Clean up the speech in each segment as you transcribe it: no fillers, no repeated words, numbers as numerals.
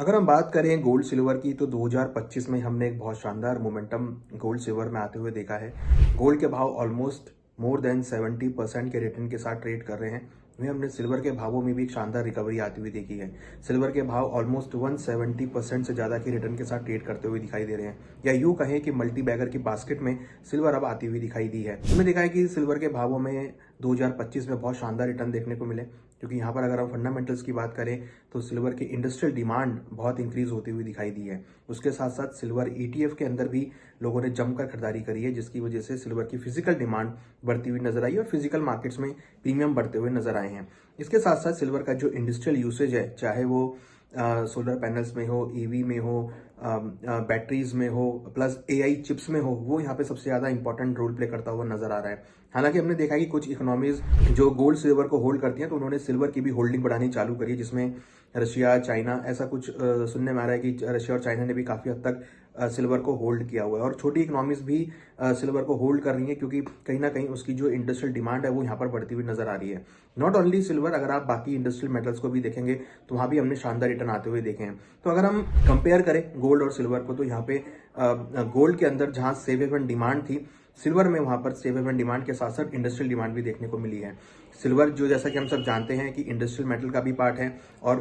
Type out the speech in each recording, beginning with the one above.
अगर हम बात करें गोल्ड सिल्वर की तो 2025 में हमने एक बहुत शानदार मोमेंटम गोल्ड सिल्वर में आते हुए देखा है। गोल्ड के भाव ऑलमोस्ट मोर देन 70% के रिटर्न के साथ ट्रेड कर रहे हैं। वहीं हमने सिल्वर के भावों में भी एक शानदार रिकवरी आती हुई देखी है। सिल्वर के भाव ऑलमोस्ट 170% से ज्यादा के रिटर्न के साथ ट्रेड करते हुए दिखाई दे रहे हैं, या यूं कहें कि मल्टी बैगर की बास्केट में सिल्वर अब आती हुई दिखाई दी है। हमने देखा है कि सिल्वर के भावों में 2025 में बहुत शानदार रिटर्न देखने को मिले, क्योंकि यहाँ पर अगर हम फंडामेंटल्स की बात करें तो सिल्वर की इंडस्ट्रियल डिमांड बहुत इंक्रीज होती हुई दिखाई दी है। उसके साथ साथ सिल्वर ETF के अंदर भी लोगों ने जमकर खरीदारी करी है, जिसकी वजह से सिल्वर की फिजिकल डिमांड बढ़ती हुई नजर आई और फिजिकल मार्केट्स में प्रीमियम बढ़ते हुए नजर आए हैं। इसके साथ साथ सिल्वर का जो इंडस्ट्रियल यूसेज है, चाहे वो सोलर पैनल्स में हो, EV में हो, बैटरीज में हो, प्लस AI चिप्स में हो, वो यहाँ पे सबसे ज्यादा इंपॉर्टेंट रोल प्ले करता हुआ नजर आ रहा है। हालांकि हमने देखा कि कुछ इकोनॉमीज जो गोल्ड सिल्वर को होल्ड करती हैं, तो उन्होंने सिल्वर की भी होल्डिंग बढ़ानी चालू करी है, जिसमें रशिया, चाइना, ऐसा कुछ सुनने में आ रहा है कि रशिया और चाइना ने भी काफी हद तक सिल्वर को होल्ड किया हुआ है। और छोटी इकोनॉमीज भी सिल्वर को होल्ड कर रही है, क्योंकि कहीं ना कहीं उसकी जो इंडस्ट्रियल डिमांड है वो यहाँ पर बढ़ती हुई नजर आ रही है। नॉट ओनली सिल्वर, अगर आप बाकी इंडस्ट्रियल मेटल्स को भी देखेंगे तो वहां भी हमने शानदार रिटर्न आते हुए देखे हैं। तो अगर हम कंपेयर करें गोल्ड और सिल्वर को, तो यहाँ पे गोल्ड के अंदर जहां सेफ हेवन डिमांड थी, सिल्वर में वहां पर सेफ हेवन डिमांड के साथ साथ इंडस्ट्रियल डिमांड भी देखने को मिली है। सिल्वर जो, जैसा कि हम सब जानते हैं कि इंडस्ट्रियल मेटल का भी पार्ट है और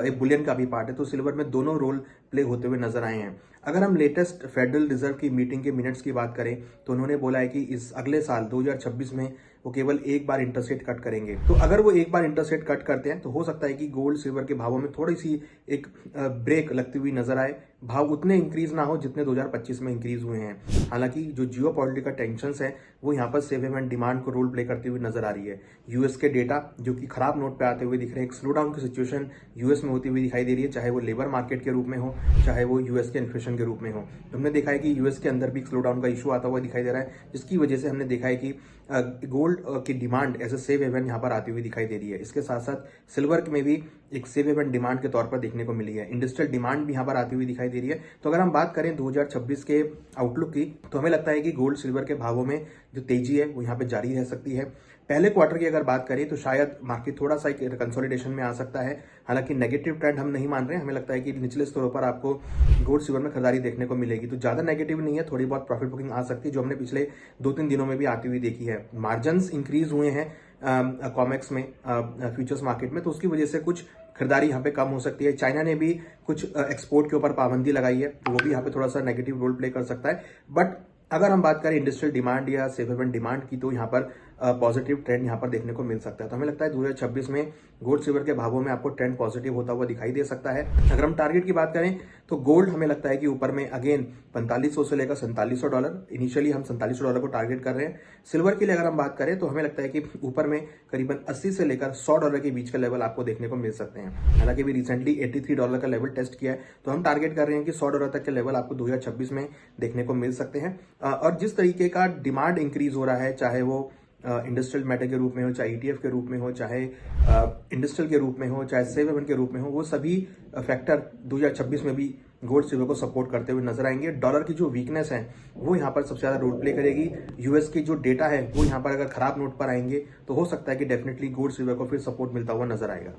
एक बुलियन का भी पार्ट है, तो सिल्वर में दोनों रोल प्ले होते हुए नजर आए हैं। अगर हम लेटेस्ट फेडरल रिजर्व की मीटिंग के मिनट्स की बात करें तो उन्होंने बोला है कि इस अगले साल 2026 में वो केवल एक बार इंटरेस्ट रेट कट करेंगे। तो अगर वो एक बार इंटरेस्ट रेट कट करते हैं तो हो सकता है कि गोल्ड सिल्वर के भावों में थोड़ी सी एक ब्रेक लगती हुई नजर आए, भाव उतने इंक्रीज ना हो जितने 2025 में इंक्रीज हुए हैं। हालांकि जो जियो पॉलिटिकल टेंशंस है वो यहाँ पर सेफ हेवन डिमांड को रोल प्ले करती हुई नजर आ रही है। यूएस के डेटा जो कि खराब नोट पे आते हुए दिख रहे हैं, एक स्लो डाउन की सिचुएशन यूएस में होती हुई दिखाई दे रही है, चाहे वो लेबर मार्केट के रूप में हो, चाहे वो यूएस के इन्फ्लेशन के रूप में हो। हमने देखा है कि यूएस के अंदर भी स्लो डाउन का इशू आता हुआ दिखाई दे रहा है, जिसकी वजह से हमने देखा है कि गोल्ड की demand as a safe haven यहाँ पर आती हुई दिखाई दे रही है। इसके साथ साथ सिल्वर में भी एक सेफ हेवन डिमांड के तौर पर देखने को मिली है। इंडस्ट्रियल डिमांड भी यहाँ पर आती हुई दिखाई दे रही है। तो अगर हम बात करें 2026 के आउटलुक की, तो हमें लगता है कि गोल्ड सिल्वर के भावों में जो तेजी है वो यहाँ पे जारी रह सकती है। पहले क्वार्टर की अगर बात करें तो शायद मार्केट थोड़ा सा एक कंसोलिडेशन में आ सकता है। हालांकि नेगेटिव ट्रेंड हम नहीं मान रहे हैं, हमें लगता है कि निचले स्तरों पर आपको गोल्ड सिल्वर में खरीदारी देखने को मिलेगी। तो ज्यादा नेगेटिव नहीं है, थोड़ी बहुत प्रॉफिट बुकिंग आ सकती है, जो हमने पिछले 2-3 दिनों में भी आती हुई देखी है। मार्जिन इंक्रीज हुए हैं कॉमेक्स में, फ्यूचर्स मार्केट में, तो उसकी वजह से कुछ खरीदारी यहाँ पे कम हो सकती है। चाइना ने भी कुछ एक्सपोर्ट के ऊपर पाबंदी लगाई है, तो वो भी यहाँ पे थोड़ा सा नेगेटिव रोल प्ले कर सकता है। बट अगर हम बात करें इंडस्ट्रियल डिमांड या सेफ हेवन डिमांड की, तो यहाँ पर पॉजिटिव ट्रेंड यहाँ पर देखने को मिल सकता है। तो हमें लगता है 2026 में गोल्ड सिल्वर के भावों में आपको ट्रेंड पॉजिटिव होता हुआ दिखाई दे सकता है। अगर हम टारगेट की बात करें तो गोल्ड हमें लगता है कि ऊपर में अगेन $4500 से लेकर $4700, इनिशियली हम $4700 को टारगेट कर रहे हैं। सिल्वर के लिए अगर हम बात करें तो हमें लगता है कि ऊपर में करीबन 80 से लेकर $100 के बीच का लेवल आपको देखने को मिल सकते हैं। हालांकि भी रिसेंटली $83 का लेवल टेस्ट किया है, तो हम टारगेट कर रहे हैं कि $100 तक के लेवल आपको 2026 में देखने को मिल सकते हैं। और जिस तरीके का डिमांड इंक्रीज हो रहा है, चाहे वो इंडस्ट्रियल मैटर के रूप में हो, चाहे ETF के रूप में हो, चाहे इंडस्ट्रियल के रूप में हो, चाहे सेफ हेवन के रूप में हो, वो सभी फैक्टर 2026 में भी गोल्ड सिल्वर को सपोर्ट करते हुए नजर आएंगे। डॉलर की जो वीकनेस है वो यहाँ पर सबसे ज्यादा रोल प्ले करेगी। यूएस की जो डेटा है वो यहाँ पर अगर खराब नोट पर आएंगे तो हो सकता है कि डेफिनेटली गोल्ड सिल्वर को फिर सपोर्ट मिलता हुआ नजर आएगा।